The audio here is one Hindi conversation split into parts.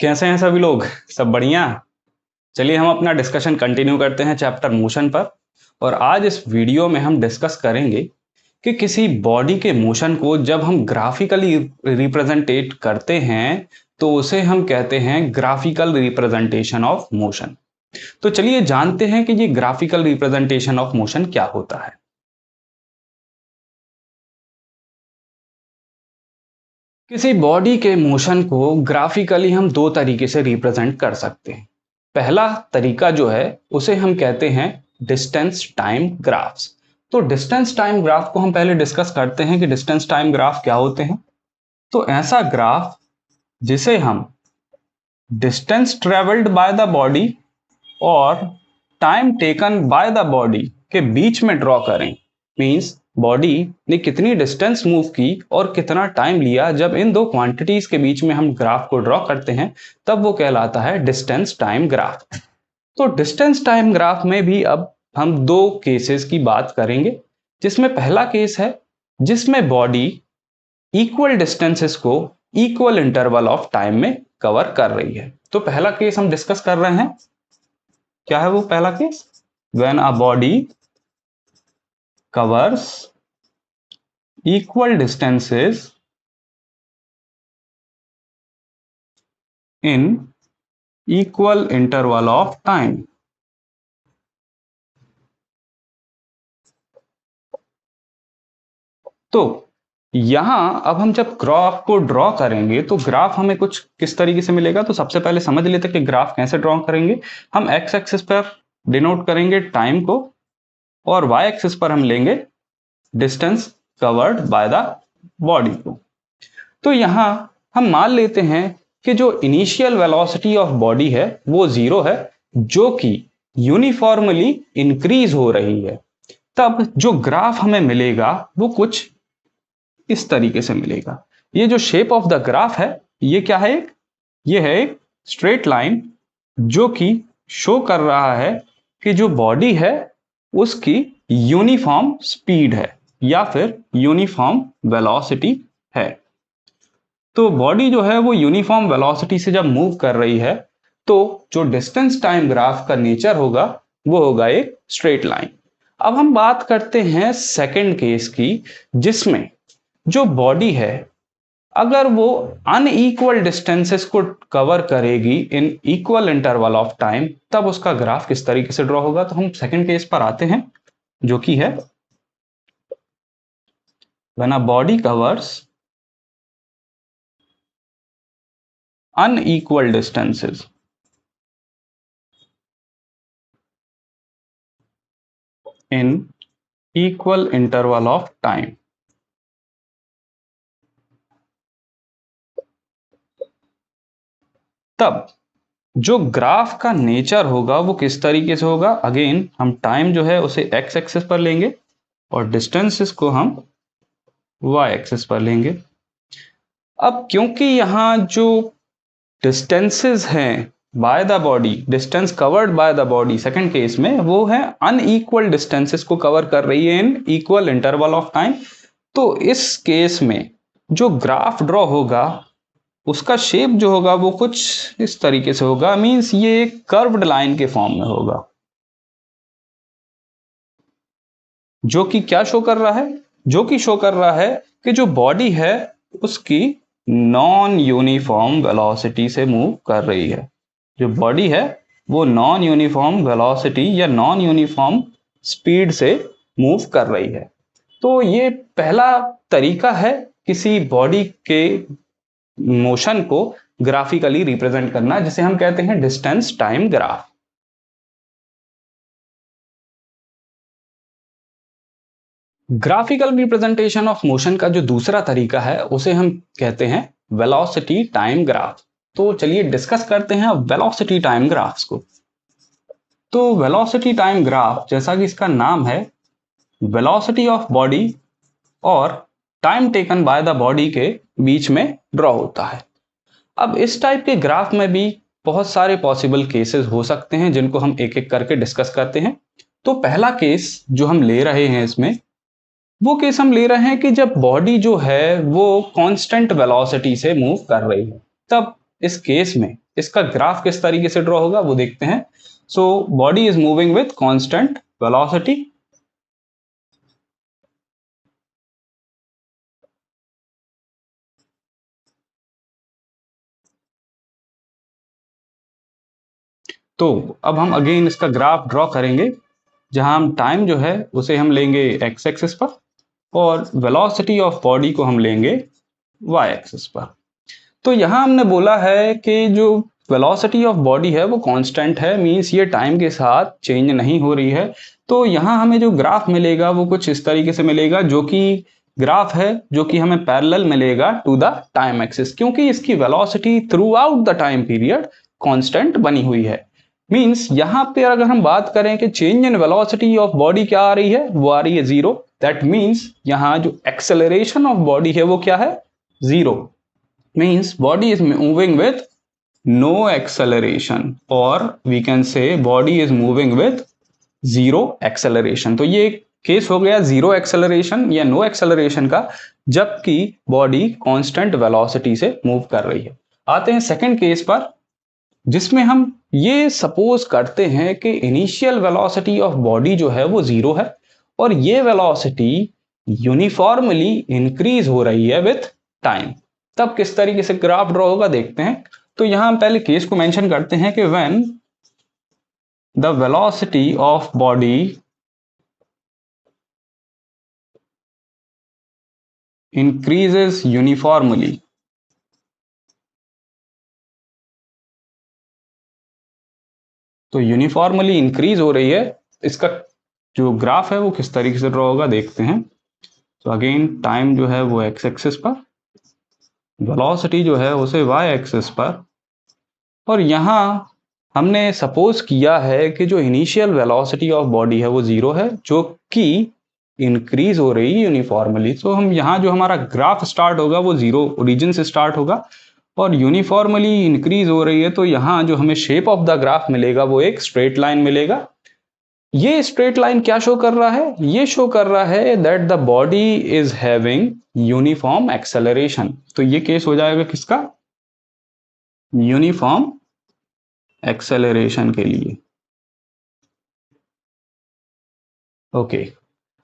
कैसे हैं सभी लोग? सब बढ़िया। चलिए हम अपना डिस्कशन कंटिन्यू करते हैं चैप्टर मोशन पर। और आज इस वीडियो में हम डिस्कस करेंगे कि किसी बॉडी के मोशन को जब हम ग्राफिकली रिप्रेजेंटेट करते हैं तो उसे हम कहते हैं ग्राफिकल रिप्रेजेंटेशन ऑफ मोशन। तो चलिए जानते हैं कि ये ग्राफिकल रिप्रेजेंटेशन ऑफ मोशन क्या होता है। किसी बॉडी के मोशन को ग्राफिकली हम दो तरीके से रिप्रेजेंट कर सकते हैं। पहला तरीका जो है उसे हम कहते हैं डिस्टेंस टाइम ग्राफ्स। तो डिस्टेंस टाइम ग्राफ को हम पहले डिस्कस करते हैं कि डिस्टेंस टाइम ग्राफ क्या होते हैं। तो ऐसा ग्राफ जिसे हम distance travelled by the body और time taken by the body के बीच में ड्रॉ करें। मींस बॉडी ने कितनी डिस्टेंस मूव की और कितना टाइम लिया, जब इन दो क्वांटिटीज के बीच में हम ग्राफ को ड्रॉ करते हैं तब वो कहलाता है डिस्टेंस टाइम ग्राफ। तो डिस्टेंस टाइम ग्राफ में भी अब हम दो केसेस की बात करेंगे, जिसमें पहला केस है जिसमें बॉडी इक्वल डिस्टेंसेस को इक्वल इंटरवल ऑफ टाइम में कवर कर रही है। तो पहला केस हम डिस्कस कर रहे हैं। क्या है वो पहला case? When a body covers equal distances in equal interval of time। तो यहां अब हम जब ग्राफ को ड्रॉ करेंगे तो ग्राफ हमें कुछ किस तरीके से मिलेगा। तो सबसे पहले समझ लेते हैं कि ग्राफ कैसे ड्रॉ करेंगे। हम एक्स एक्सिस पर डिनोट करेंगे टाइम को और वाई एक्सिस पर हम लेंगे distance covered by the body को। तो यहां हम मान लेते हैं कि जो इनिशियल वेलोसिटी ऑफ बॉडी है वो 0 है, जो कि यूनिफॉर्मली इंक्रीज हो रही है। तब जो ग्राफ हमें मिलेगा वो कुछ इस तरीके से मिलेगा। ये जो शेप ऑफ द ग्राफ है ये क्या है? ये है एक स्ट्रेट लाइन जो कि शो कर रहा है कि जो बॉडी है उसकी यूनिफॉर्म स्पीड है या फिर यूनिफॉर्म वेलोसिटी है। तो बॉडी जो है वो यूनिफॉर्म वेलोसिटी से जब मूव कर रही है तो जो डिस्टेंस टाइम ग्राफ का नेचर होगा वो होगा एक स्ट्रेट लाइन। अब हम बात करते हैं सेकंड केस की, जिसमें जो बॉडी है अगर वो अनइक्वल डिस्टेंसेस को कवर करेगी in equal interval of time, तब उसका ग्राफ किस तरीके से ड्रॉ होगा। तो हम सेकंड केस पर आते हैं जो कि है when a body covers unequal distances in equal interval of time। तब जो ग्राफ का नेचर होगा वो किस तरीके से होगा। अगेन हम टाइम जो है उसे एक्स एक्सिस पर लेंगे और डिस्टेंसेस को हम वाई एक्सिस पर लेंगे। अब क्योंकि यहां जो डिस्टेंसेस हैं bye the body, distance covered by the body second case में वो है अनइक्वल डिस्टेंसेस को कवर कर रही है in equal interval of time. तो इस केस में जो ग्राफ ड्रॉ होगा उसका शेप जो होगा वो कुछ इस तरीके से होगा। मींस ये एक कर्व्ड लाइन के फॉर्म में होगा, जो कि क्या शो कर रहा है? जो कि शो कर रहा है कि जो बॉडी है उसकी नॉन यूनिफॉर्म वेलोसिटी से मूव कर रही है। जो बॉडी है वो नॉन यूनिफॉर्म वेलोसिटी या नॉन यूनिफॉर्म स्पीड से मूव कर रही है। तो ये पहला तरीका है किसी बॉडी के मोशन को ग्राफिकली रिप्रेजेंट करना, जिसे हम कहते हैं distance time graph. Graphical representation of motion का जो दूसरा तरीका है उसे हम कहते हैं वेलोसिटी टाइम ग्राफ। तो चलिए डिस्कस करते हैं वेलोसिटी टाइम ग्राफ्स को। तो वेलोसिटी टाइम ग्राफ जैसा कि इसका नाम है, वेलोसिटी ऑफ बॉडी और time taken by the body के बीच में ड्रॉ होता है। अब इस टाइप के ग्राफ में भी बहुत सारे पॉसिबल केसेस हो सकते हैं जिनको हम एक एक करके डिस्कस करते हैं। तो पहला केस जो हम ले रहे हैं इसमें, वो केस हम ले रहे हैं कि जब बॉडी जो है वो कांस्टेंट वेलोसिटी से मूव कर रही है। तब इस केस में इसका ग्राफ किस तरीके से ड्रॉ होगा वो देखते हैं। So body is moving with constant velocity, तो अब हम अगेन इसका ग्राफ ड्रॉ करेंगे, जहां हम टाइम जो है उसे हम लेंगे एक्स एक्सिस पर और वेलोसिटी ऑफ बॉडी को हम लेंगे वाई एक्सिस पर। तो यहाँ हमने बोला है कि जो वेलोसिटी ऑफ बॉडी है वो कांस्टेंट है, मींस ये टाइम के साथ चेंज नहीं हो रही है। तो यहाँ हमें जो ग्राफ मिलेगा वो कुछ इस तरीके से मिलेगा, जो कि ग्राफ है जो कि हमें पैरेलल मिलेगा टू द टाइम एक्सिस, क्योंकि इसकी velocity through out the time period constant बनी हुई है। मींस यहाँ पे अगर हम बात करें कि change in velocity of body क्या आ रही है, वो आ रही है 0। दैट मीन्स यहाँ जो एक्सेलरेशन ऑफ बॉडी है वो क्या है, 0। means body is moving with no acceleration, or we can say body is moving with zero acceleration। तो ये केस हो गया जीरो एक्सेलरेशन या नो एक्सेलरेशन का, जबकि बॉडी कांस्टेंट वेलोसिटी से मूव कर रही है। आते हैं सेकंड केस पर, जिसमें हम ये सपोज करते हैं कि इनिशियल वेलोसिटी ऑफ बॉडी जो है वो 0 है और ये वेलोसिटी यूनिफॉर्मली इंक्रीज हो रही है विथ टाइम। तब किस तरीके से ग्राफ ड्रॉ होगा देखते हैं। तो यहां हम पहले केस को मेंशन करते हैं कि when the velocity of body increases uniformly, तो यूनिफॉर्मली इंक्रीज हो रही है, इसका जो ग्राफ है वो किस तरीके से ड्रॉ होगा देखते हैं। तो अगेन टाइम जो है वो एक्स एक्सिस पर, वेलोसिटी जो है उसे वाई एक्सिस पर, और यहाँ हमने सपोज किया है कि जो इनिशियल वेलोसिटी ऑफ बॉडी है वो 0 है, जो कि इंक्रीज हो रही है यूनिफॉर्मली। तो हम यहाँ जो हमारा ग्राफ स्टार्ट होगा वो 0 ओरिजिन से स्टार्ट होगा और यूनिफॉर्मली इंक्रीज हो रही है। तो यहाँ जो हमें शेप ऑफ द ग्राफ मिलेगा वो एक स्ट्रेट लाइन मिलेगा। ये स्ट्रेट लाइन क्या शो कर रहा है, ये शो कर रहा है that the body is having uniform acceleration. तो ये केस हो जाएगा किसका, यूनिफॉर्म एक्सेलरेशन के लिए। ओके,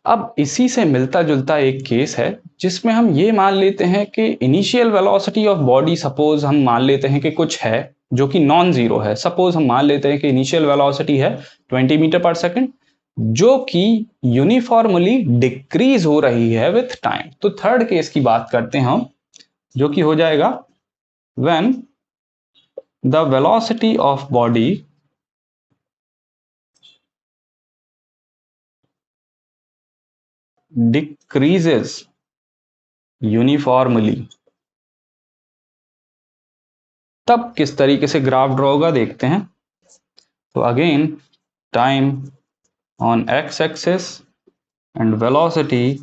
अब इसी से मिलता जुलता एक केस है जिसमें हम ये मान लेते हैं कि initial velocity of body, suppose हम मान लेते हैं कि कुछ है जो कि नॉन जीरो है। सपोज हम मान लेते हैं कि इनिशियल वेलोसिटी है 20 मीटर पर सेकंड, जो कि यूनिफॉर्मली डिक्रीज हो रही है विथ टाइम। तो थर्ड केस की बात करते हैं हम, जो कि हो जाएगा when the velocity of body decreases uniformly। तब किस तरीके से ग्राफ ड्रॉ होगा देखते हैं। तो again time on X axis and velocity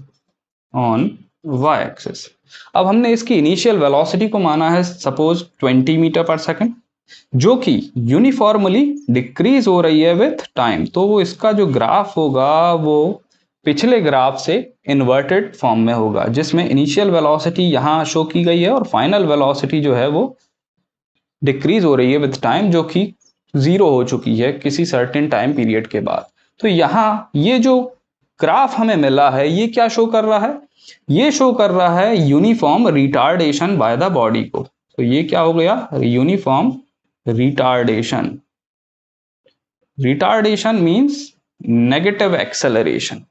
on Y axis. अब हमने इसकी इनिशियल वेलोसिटी को माना है सपोज 20 मीटर पर सेकंड, जो कि यूनिफॉर्मली डिक्रीज हो रही है विथ टाइम। तो वो इसका जो ग्राफ होगा वो पिछले ग्राफ से इन्वर्टेड फॉर्म में होगा, जिसमें इनिशियल वेलोसिटी यहाँ शो की गई है और फाइनल वेलोसिटी जो है वो डिक्रीज हो रही है विथ टाइम, जो कि 0 हो चुकी है किसी सर्टेन टाइम पीरियड के बाद। तो यहाँ ये जो ग्राफ हमें मिला है ये क्या शो कर रहा है, ये शो कर रहा है uniform retardation bye the body को। तो ये क्या हो गया, uniform retardation. Retardation means negative acceleration.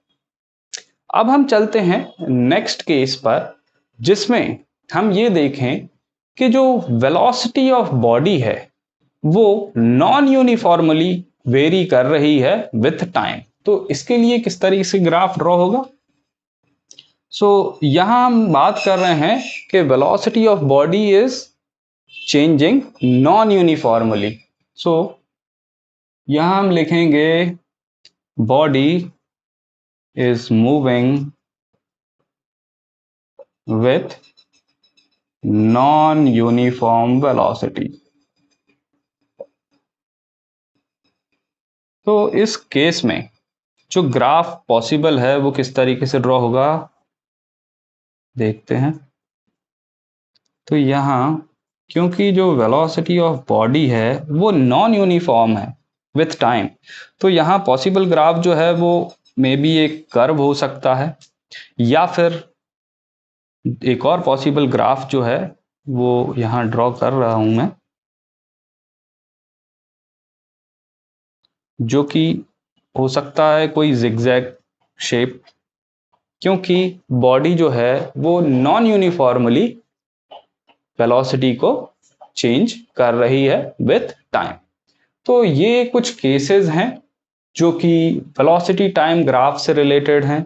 अब हम चलते हैं नेक्स्ट केस पर, जिसमें हम ये देखें कि जो वेलोसिटी ऑफ बॉडी है वो नॉन यूनिफॉर्मली वेरी कर रही है विथ टाइम। तो इसके लिए किस तरीके से ग्राफ ड्रॉ होगा। सो यहां हम बात कर रहे हैं कि velocity of body is changing non uniformly. So यहां हम लिखेंगे body is moving with non-uniform velocity। तो इस केस में जो ग्राफ पॉसिबल है वो किस तरीके से ड्रॉ होगा देखते हैं। तो यहां क्योंकि जो वेलोसिटी ऑफ बॉडी है वो नॉन यूनिफॉर्म है विथ टाइम, तो यहाँ पॉसिबल ग्राफ जो है वो मे बी एक कर्व हो सकता है, या फिर एक और पॉसिबल ग्राफ जो है वो यहाँ ड्रॉ कर रहा हूं मैं, जो कि हो सकता है कोई जिगजैग शेप, क्योंकि बॉडी जो है वो नॉन यूनिफॉर्मली वेलोसिटी को चेंज कर रही है विथ टाइम। तो ये कुछ केसेस हैं जो कि वेलोसिटी टाइम ग्राफ से रिलेटेड हैं।